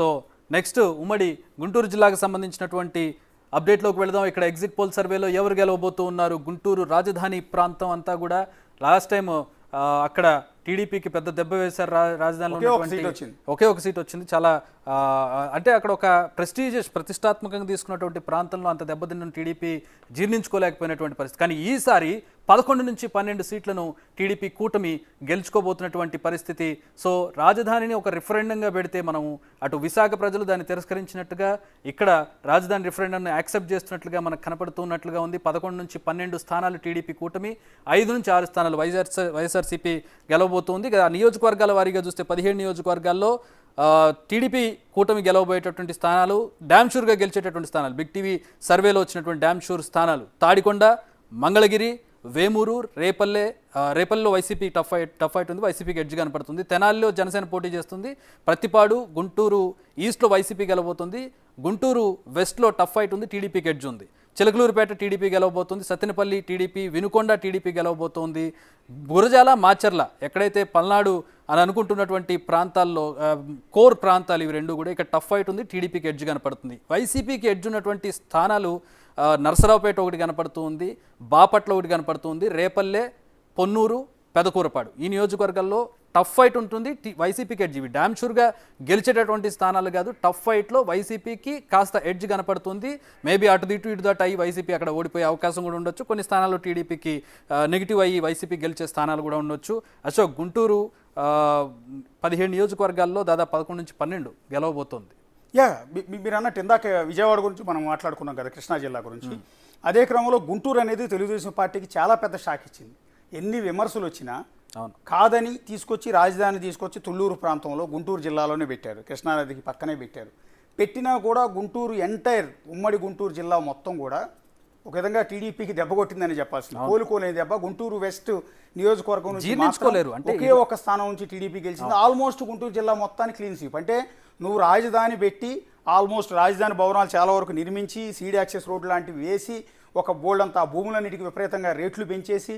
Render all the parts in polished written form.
So next ఉమ్మడి గుంటూరు జిల్లాకు సంబంధించినటువంటి అప్డేట్లోకి వెళదాం. ఇక్కడ ఎగ్జిట్ పోల్ సర్వేలో ఎవరు గెలవబోతూ ఉన్నారు? గుంటూరు రాజధాని ప్రాంతం అంతా కూడా లాస్ట్ టైం అక్కడ టీడీపీకి పెద్ద దెబ్బ వేశారు. రాజధానిలో ఒకే ఒక సీట్ వచ్చింది. చాలా అంటే అక్కడ ఒక ప్రెస్టీజియస్ ప్రతిష్టాత్మకంగా తీసుకున్నటువంటి ప్రాంతంలో అంత దెబ్బతిన్న టీడీపీ జీర్ణించుకోలేకపోయినటువంటి పరిస్థితి. కానీ ఈసారి 11 నుంచి 12 సీట్లను టీడీపీ కూటమి గెలుచుకోబోతున్నటువంటి పరిస్థితి. సో రాజధానిని ఒక రిఫరెండంగా పెడితే మనము అటు విశాఖ ప్రజలు దాన్ని తిరస్కరించినట్టుగా, ఇక్కడ రాజధాని రిఫరెండంను యాక్సెప్ట్ చేస్తున్నట్లుగా మనకు కనపడుతున్నట్లుగా ఉంది. 11 నుంచి 12 స్థానాలు టీడీపీ కూటమి, 5 నుంచి 6 స్థానాలు వైఎస్ఆర్సీపీ గెలవబోతుంది. ఆ నియోజకవర్గాల వారీగా చూస్తే 17 నియోజకవర్గాల్లో టీడీపీ కూటమి గెలవబోయేటటువంటి స్థానాలు, డ్యామ్ షూర్గా గెలిచేటటువంటి స్థానాలు, బిగ్ టీవీ సర్వేలో వచ్చినటువంటి డ్యామ్ షూర్ స్థానాలు తాడికొండ, మంగళగిరి, వేమూరు, రేపల్లో వైసీపీ టఫ్ ఫైట్ ఉంది. వైసీపీకి ఎడ్జ్ కనపడుతుంది. తెనాలిలో జనసేన పోటీ చేస్తుంది. ప్రతిపాడు, గుంటూరు ఈస్ట్లో వైసీపీ గెలవబోతుంది. గుంటూరు వెస్ట్లో టఫ్ ఫైట్ ఉంది. టీడీపీకి ఎడ్జ్ ఉంది. చిలకలూరుపేట టీడీపీ గెలవబోతుంది. సత్తెనపల్లి టీడీపీ, వినుకొండ టీడీపీ గెలవబోతోంది. గురజాల, మాచర్ల ఎక్కడైతే పల్నాడు అని అనుకుంటున్నటువంటి ప్రాంతాల్లో కోర్ ప్రాంతాలు ఇవి రెండు కూడా ఇక్కడ టఫ్ ఫైట్ ఉంది. టీడీపీకి ఎడ్జ్ కనపడుతుంది. వైసీపీకి ఎడ్జ్ ఉన్నటువంటి స్థానాలు నరసరావుపేట ఒకటి కనపడుతుంది, బాపట్ల ఒకటి కనపడుతుంది, రేపల్లె, పొన్నూరు, పెదకూరపాడు ఈ నియోజకవర్గాల్లో టఫ్ ఫైట్ ఉంటుంది. వైసీపీకి ఎడ్జ్. ఇవి డ్యామ్ షూర్గా గెలిచేటటువంటి స్థానాలు కాదు. టఫ్ ఫైట్లో వైసీపీకి కాస్త ఎడ్జ్ కనపడుతుంది. మేబీ అటు ఇటు దట్ అయ్యి వైసీపీ అక్కడ ఓడిపోయే అవకాశం కూడా ఉండొచ్చు. కొన్ని స్థానాల్లో టీడీపీకి నెగిటివ్ అయ్యి వైసీపీ గెలిచే స్థానాలు కూడా ఉండొచ్చు. అశోక్, గుంటూరు 17 నియోజకవర్గాల్లో దాదాపు 11 నుంచి 12 గెలవబోతోంది. మీరు అన్నట్టు ఇందాక విజయవాడ గురించి మనం మాట్లాడుకున్నాం కదా, కృష్ణా జిల్లా గురించి. అదే క్రమంలో గుంటూరు అనేది తెలుగుదేశం పార్టీకి చాలా పెద్ద షాక్ ఇచ్చింది. ఎన్ని విమర్శలు వచ్చినా కాదని తీసుకొచ్చి రాజధాని తీసుకొచ్చి తుళ్ళూరు ప్రాంతంలో గుంటూరు జిల్లాలోనే పెట్టారు. కృష్ణానదికి పక్కనే పెట్టారు. పెట్టినా కూడా గుంటూరు ఎంటైర్ ఉమ్మడి గుంటూరు జిల్లా మొత్తం కూడా ఒక విధంగా టీడీపీకి దెబ్బ కొట్టిందని చెప్పాల్సింది. కోలుకోలేని దెబ్బ. గుంటూరు వెస్ట్ నియోజకవర్గం నుంచి ఒకే ఒక స్థానం నుంచి టీడీపీ గెలిచింది. ఆల్మోస్ట్ గుంటూరు జిల్లా మొత్తానికి క్లీన్ స్వీప్. అంటే నువ్వు రాజధాని పెట్టి ఆల్మోస్ట్ రాజధాని భవనాలు చాలా వరకు నిర్మించి, సీడ్ యాక్సెస్ రోడ్లు లాంటివి వేసి, ఒక బోల్డంతా భూములన్నిటికీ విపరీతంగా రేట్లు పెంచేసి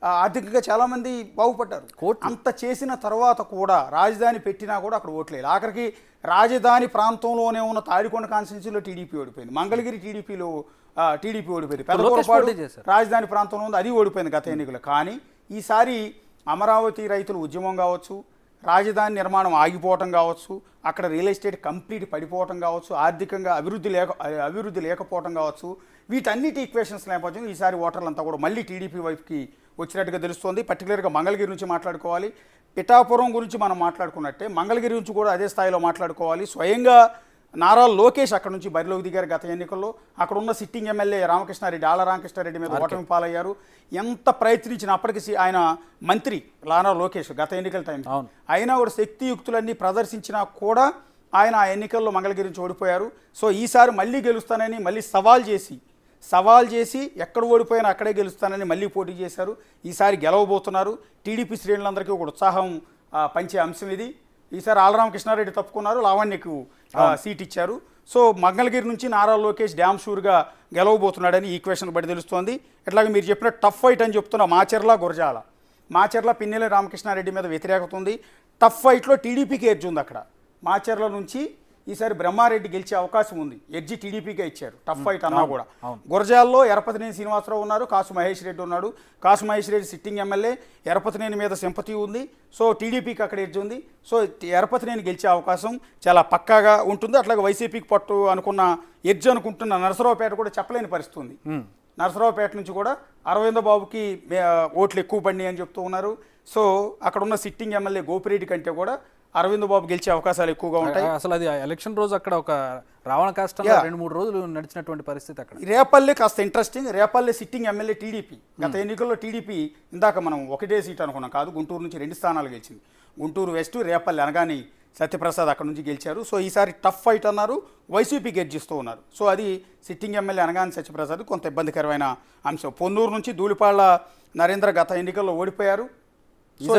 ఆర్థికంగా చాలామంది బాగుపడ్డారు. అంత చేసిన తర్వాత కూడా రాజధాని పెట్టినా కూడా అక్కడ ఓట్లేదు. ఆఖరికి రాజధాని ప్రాంతంలోనే ఉన్న తాడికొండ కాన్స్టిట్యున్సీలో టీడీపీ ఓడిపోయింది. మంగళగిరి టీడీపీ ఓడిపోయింది. పెదకూరపాడు రాజధాని ప్రాంతంలో ఉంది, అది ఓడిపోయింది గత ఎన్నికలు. కానీ ఈసారి అమరావతి రైతుల ఉద్యమం కావచ్చు, రాజధాని నిర్మాణం ఆగిపోవటం కావచ్చు, అక్కడ రియల్ ఎస్టేట్ కంప్లీట్ పడిపోవటం కావచ్చు, ఆర్థికంగా అభివృద్ధి లేకపోవటం కావచ్చు, వీటన్నిటి ఈక్వేషన్స్ నేపథ్యం ఈసారి ఓటర్లంతా కూడా మళ్ళీ టీడీపీ వైపుకి వచ్చినట్టుగా తెలుస్తోంది. పర్టికులర్గా మంగళగిరి నుంచి మాట్లాడుకోవాలి. పిఠాపురం గురించి మనం మాట్లాడుకున్నట్టే మంగళగిరి నుంచి కూడా అదే స్థాయిలో మాట్లాడుకోవాలి. స్వయంగా నారా లోకేష్ అక్కడ నుంచి బరిలోకి దిగారు గత ఎన్నికల్లో. అక్కడ ఉన్న సిట్టింగ్ ఎమ్మెల్యే ఆళ్ల రామకృష్ణారెడ్డి మీద ఓటమి పాలయ్యారు. ఎంత ప్రయత్నించినా అప్పటికి ఆయన మంత్రి నారా లోకేష్ గత ఎన్నికల టైం అయినా కూడా శక్తియుక్తులన్నీ ప్రదర్శించినా కూడా ఆయన ఆ ఎన్నికల్లో మంగళగిరి నుంచి ఓడిపోయారు. సో ఈసారి మళ్ళీ గెలుస్తానని మళ్ళీ సవాల్ చేసి ఎక్కడ ఓడిపోయినా అక్కడే గెలుస్తానని మళ్ళీ పోటీ చేశారు. ఈసారి గెలవబోతున్నారు. టీడీపీ శ్రేణులందరికీ ఒక ఉత్సాహం పంచే అంశం ఇది. ఈసారి ఆళ్లరామకృష్ణారెడ్డి తప్పుకున్నారు, లావణ్యకు సీట్ ఇచ్చారు. సో మంగళగిరి నుంచి నారా లోకేష్ డ్యామ్ షూర్గా గెలవబోతున్నాడని ఈక్వేషన్ బట్టి తెలుస్తోంది. ఇట్లాగే మీరు చెప్పిన టఫ్ ఫైట్ అని చెప్తున్న మాచర్ల పిన్నెల రామకృష్ణారెడ్డి మీద వ్యతిరేకత ఉంది. టఫ్ ఫైట్లో టీడీపీకి ఎడ్జ్ ఉంది. అక్కడ మాచర్ల నుంచి ఈసారి బ్రహ్మారెడ్డి గెలిచే అవకాశం ఉంది. ఎడ్జి టీడీపీకే ఇచ్చారు. టఫ్ ఫైట్ అన్నా కూడా. గురజాల్లో ఎరపతినేని శ్రీనివాసరావు ఉన్నారు, కాసు మహేష్ రెడ్డి ఉన్నాడు. కాసు మహేష్ రెడ్డి సిట్టింగ్ ఎమ్మెల్యే, ఎరపతినేని మీద సింపతి ఉంది. సో టీడీపీకి అక్కడ ఎడ్జ్ ఉంది. సో ఎరపతినేని గెలిచే అవకాశం చాలా పక్కాగా ఉంటుంది. అట్లాగే వైసీపీకి పట్టు అనుకున్న ఎడ్జ్ అనుకుంటున్న నరసరావుపేట కూడా చెప్పలేని పరిస్థితి ఉంది. నరసరావుపేట నుంచి కూడా అరవింద బాబుకి ఓట్లు ఎక్కువ పడినాయి అని చెప్తూ ఉన్నారు. సో అక్కడ ఉన్న సిట్టింగ్ ఎమ్మెల్యే గోపిరెడ్డి కంటే కూడా అరవింద్ బాబు గెలిచే అవకాశాలు ఎక్కువగా ఉంటాయి. అసలు అది ఎలక్షన్ రోజు అక్కడ ఒక రావణ కాష్టం 2-3 రోజులు నడిచినటువంటి పరిస్థితి. అక్కడ రేపల్లె కాస్త interesting. Repalle sitting MLA TDP. గత ఎన్నికల్లో టీడీపీ ఇందాక మనం ఒకటే సీట్ అనుకున్నాం కాదు, గుంటూరు నుంచి 2 స్థానాలు గెలిచింది. గుంటూరు వెస్ట్, రేపల్లె అనగాని సత్యప్రసాద్ అక్కడ నుంచి గెలిచారు. సో ఈసారి టఫ్ ఫైట్ అన్నారు, వైసీపీ గెలిచిస్తూ ఉన్నారు. సో అది సిట్టింగ్ ఎమ్మెల్యే అనగాని సత్యప్రసాద్ కొంత ఇబ్బందికరమైన అంశం. పొన్నూరు నుంచి ధూళిపాళ్ల నరేంద్ర గత ఎన్నికల్లో ఓడిపోయారు. సో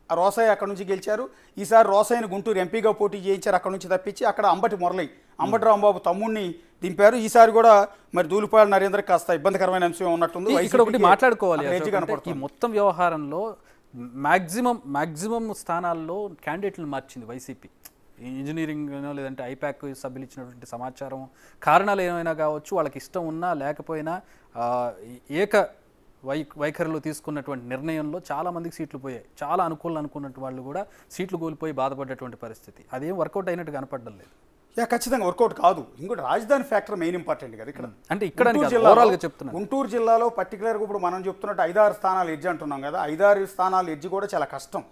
రోసయ్య అక్కడ నుంచి గెలిచారు. ఈసారి రోసయ్యను గుంటూరు ఎంపీగా పోటీ చేయించారు. అక్కడ నుంచి తప్పించి అక్కడ అంబటి రాంబాబు తమ్ముడిని దింపారు. ఈసారి కూడా మరి ధూళిపాళ్ల నరేంద్ర కాస్త ఇబ్బందికరమైన అంశం ఉన్నట్టుంది. ఇక్కడ ఒకటి మాట్లాడుకోవాలి. ఈ మొత్తం వ్యవహారంలో మాక్సిమం స్థానాల్లో క్యాండిడేట్లను మార్చింది వైసీపీ. ఇంజనీరింగ్ లేదంటే ఐపాక్ సభ్యులు ఇచ్చినటువంటి సమాచారం కారణాలు ఏమైనా కావచ్చు, వాళ్ళకి ఇష్టం ఉన్నా లేకపోయినా ఏక వైఖరిలో తీసుకున్నటువంటి నిర్ణయంలో చాలా మందికి సీట్లు పోయాయి. చాలా అనుకున్నటువంటి వాళ్ళు కూడా సీట్లు కోల్పోయి బాధపడ్డటువంటి పరిస్థితి. అదేం వర్కౌట్ అయినట్టు కనపడడం లేదు. ఖచ్చితంగా వర్కౌట్ కాదు. ఇంకోటి రాజధాని ఫ్యాక్టర్ మెయిన్ ఇంపార్టెంట్ కదా ఇక్కడ. అంటే ఇక్కడ గుంటూరు జిల్లాలో పర్టికులర్గా ఇప్పుడు మనం చెప్తున్నట్టు 5-6 స్థానాలు ఎడ్జ్ అంటున్నాం కదా, 5-6 స్థానాలు ఎడ్జ్ కూడా చాలా కష్టం.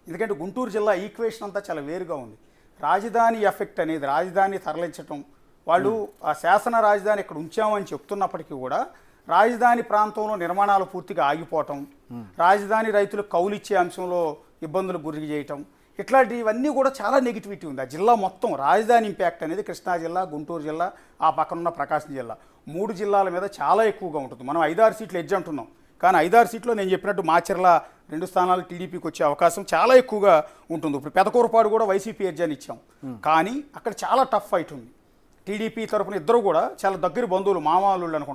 ఎందుకంటే గుంటూరు జిల్లా ఈక్వేషన్ అంతా చాలా వేరుగా ఉంది. రాజధాని ఎఫెక్ట్ అనేది, రాజధాని తరలించటం, వాళ్ళు ఆ శాసన రాజధాని ఇక్కడ ఉంచామని చెప్తున్నప్పటికీ కూడా రాజధాని ప్రాంతంలో నిర్మాణాలు పూర్తిగా ఆగిపోవటం, రాజధాని రైతులకు కౌలిచ్చే అంశంలో ఇబ్బందులు గురి చేయటం, ఇట్లాంటివన్నీ కూడా చాలా నెగిటివిటీ ఉంది. ఆ జిల్లా మొత్తం రాజధాని ఇంపాక్ట్ అనేది కృష్ణా జిల్లా, గుంటూరు జిల్లా, ఆ పక్కనున్న ప్రకాశం జిల్లా 3 జిల్లాల మీద చాలా ఎక్కువగా ఉంటుంది. మనం 5-6 సీట్లు ఎడ్జ్ అంటున్నాం, కానీ 5-6 సీట్లో నేను చెప్పినట్టు మాచర్ల 2 స్థానాలు టీడీపీకి వచ్చే అవకాశం చాలా ఎక్కువగా ఉంటుంది. ఇప్పుడు పెదకూరపాడు కూడా వైసీపీ ఎడ్జ్ అని ఇచ్చాం, కానీ అక్కడ చాలా టఫ్ ఫైట్ ఉంది. టీడీపీ తరఫున ఇద్దరు కూడా చాలా దగ్గర బంధువులు, మామాలు అనుకుంటాం.